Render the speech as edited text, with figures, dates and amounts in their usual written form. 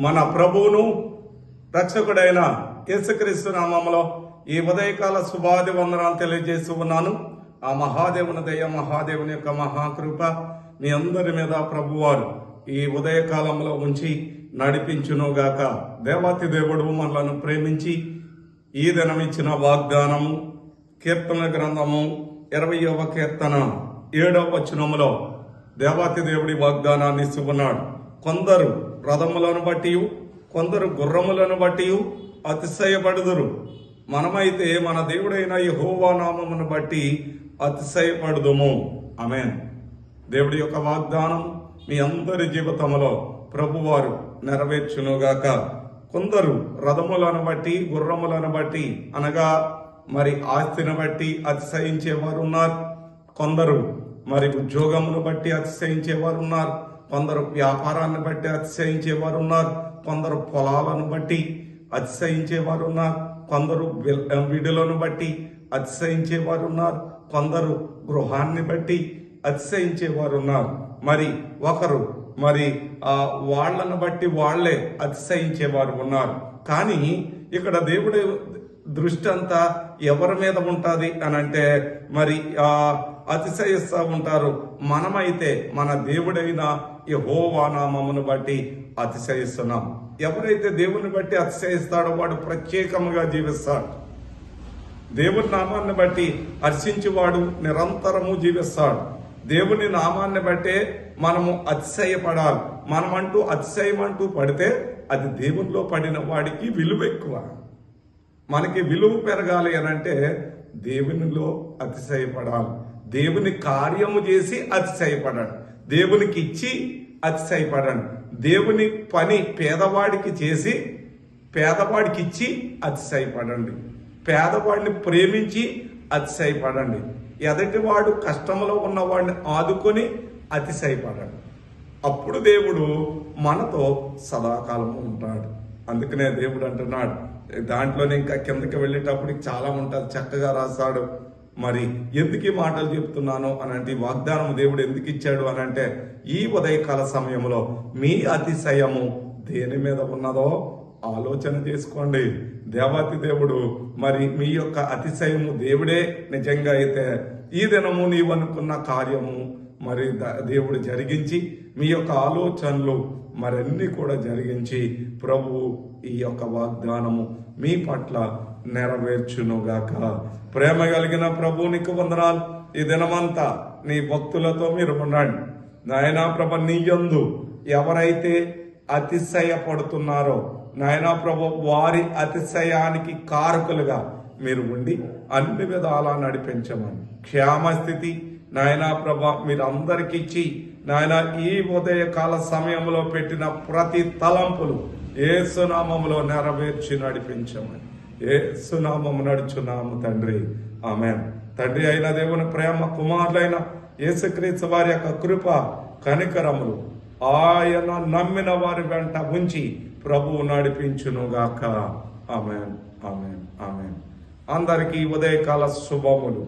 మన ప్రభువును రక్షకుడైన యేసుక్రీస్తు నామములో ఈ ఉదయకాల శుభాది వందనాలు తెలియజేస్తూ ఉన్నాను. ఆ మహాదేవుని దయ, మహాదేవుని యొక్క మహాకృప మీ అందరి మీద ప్రభువారు ఈ ఉదయకాలంలో ఉంచి నడిపించునుగాక. దేవాతి దేవుడు మనలను ప్రేమించి ఈ దినం ఇచ్చిన వాగ్దానము కీర్తన గ్రంథము 20వ కీర్తన 7వ వచనములో దేవాతి దేవుడి వాగ్దానాన్ని ఇస్తున్నాడు. కొందరు రథములను బట్టి, కొందరు గుర్రములను బట్టి అతిశయపడుదురు. మనమైతే మన దేవుడైన యెహోవా నామమును బట్టి అతిశయపడుదుము. ఆమేన్. దేవుడి యొక్క వాగ్దానం మీ అందరి జీవితంలో ప్రభువారు నెరవేర్చునుగాక. కొందరు రథములను బట్టి, గుర్రములను బట్టి అనగా మరి ఆస్తిని బట్టి అతిశయించేవారు ఉన్నారు. కొందరు మరి ఉద్యోగమును బట్టి అతిశయించేవారు ఉన్నారు. కొందరు వ్యాపారాన్ని బట్టి అతిశయించేవారు ఉన్నారు. కొందరు పొలాలను బట్టి అతిశయించేవారు ఉన్నారు. కొందరు విడులను బట్టి అతిశయించేవారు ఉన్నారు. కొందరు గృహాన్ని బట్టి అతిశయించేవారు ఉన్నారు. మరి ఒకరు మరి వాళ్ళను బట్టి వాళ్లే అతిశయించేవారు ఉన్నారు. కానీ ఇక్కడ దేవుడి దృష్టి అంతా ఎవరి మీద ఉంటుంది అని అంటే మరి అతిశయిస్తూ ఉంటారు. మనమైతే మన దేవుడైన యెహోవా నామమును బట్టి అతిశయిస్తున్నాం. ఎవరైతే దేవుని బట్టి అతిశయిస్తాడో వాడు ప్రత్యేకంగా జీవిస్తాడు. దేవుని నామాన్ని బట్టి హర్షించేవాడు నిరంతరము జీవిస్తాడు. దేవుని నామాన్ని బట్టే మనము అతిశయపడాలి. మనమంటూ అతిశయమంటూ పడితే అది దేవునిలో పడిన వాడికి విలువ ఎక్కువ. మనకి విలువ పెరగాలి అనంటే దేవునిలో అతిశయపడాలి. దేవుని కార్యము చేసి అతిశయపడండి. దేవునికి ఇచ్చి అతిశయపడండి. దేవుని పని పేదవాడికి చేసి పేదవాడికి ఇచ్చి అతిశయపడండి. పేదవాడిని ప్రేమించి అతిశయపడండి. ఎదటివాడు కష్టంలో ఉన్నవాడిని ఆదుకొని అతిశయపడండి. అప్పుడు దేవుడు మనతో సదాకాలము ఉంటాడు. అందుకనే దేవుడు అంటున్నాడు, దాంట్లోనే ఇంకా కిందకి వెళ్ళేటప్పటికి చాలా ఉంటుంది, చక్కగా రాస్తాడు. మరి ఎందుకు ఈ మాటలు చెప్తున్నాను అనంటే, వాగ్దానం దేవుడు ఎందుకు ఇచ్చాడు అనంటే, ఈ ఉదయకాల సమయంలో మీ అతిశయము దేని మీద ఉన్నదో ఆలోచన చేసుకోండి. దేవాతి దేవుడు మరి మీ యొక్క అతిశయము దేవుడే నిజంగా అయితే ఈ దినము నీవు అనుకున్న కార్యము మరి దేవుడు జరిగించి మీ యొక్క ఆలోచనలు మరన్నీ కూడా జరిగించి ప్రభు ఈ యొక్క వాగ్దానము మీ పట్ల నెరవేర్చునుగాక. ప్రేమ కలిగిన ప్రభు నీకు వందనాలు. ఈ దినమంతా నీ భక్తులతో మీరు ఉండండి నాయనా. ప్రభ నీ యందు ఎవరైతే అతిశయపడుతున్నారో నాయనా ప్రభు వారి అతిశయానికి కారకులుగా మీరు ఉండి అన్ని విధాలా నడిపించమని క్షేమస్థితి నాయనా ప్రభ మీరు అందరికి ఇచ్చి నాయన ఈ ఉదయకాల సమయంలో పెట్టిన ప్రతి తలంపులు యేసునామములో నెరవేర్చి నడిపించమని యేసునామము నడుచున్నాము తండ్రి. ఆమేన్. తండ్రి అయిన దేవుని ప్రేమ, కుమారులైన యేసుక్రీస్తు వారి యొక్క కృప కనికరములు ఆయన నమ్మిన వారి వెంట ఉంచి ప్రభువు నడిపించునుగాక. ఆమేన్, ఆమేన్, ఆమేన్. అందరికీ ఉదయకాల శుభములు.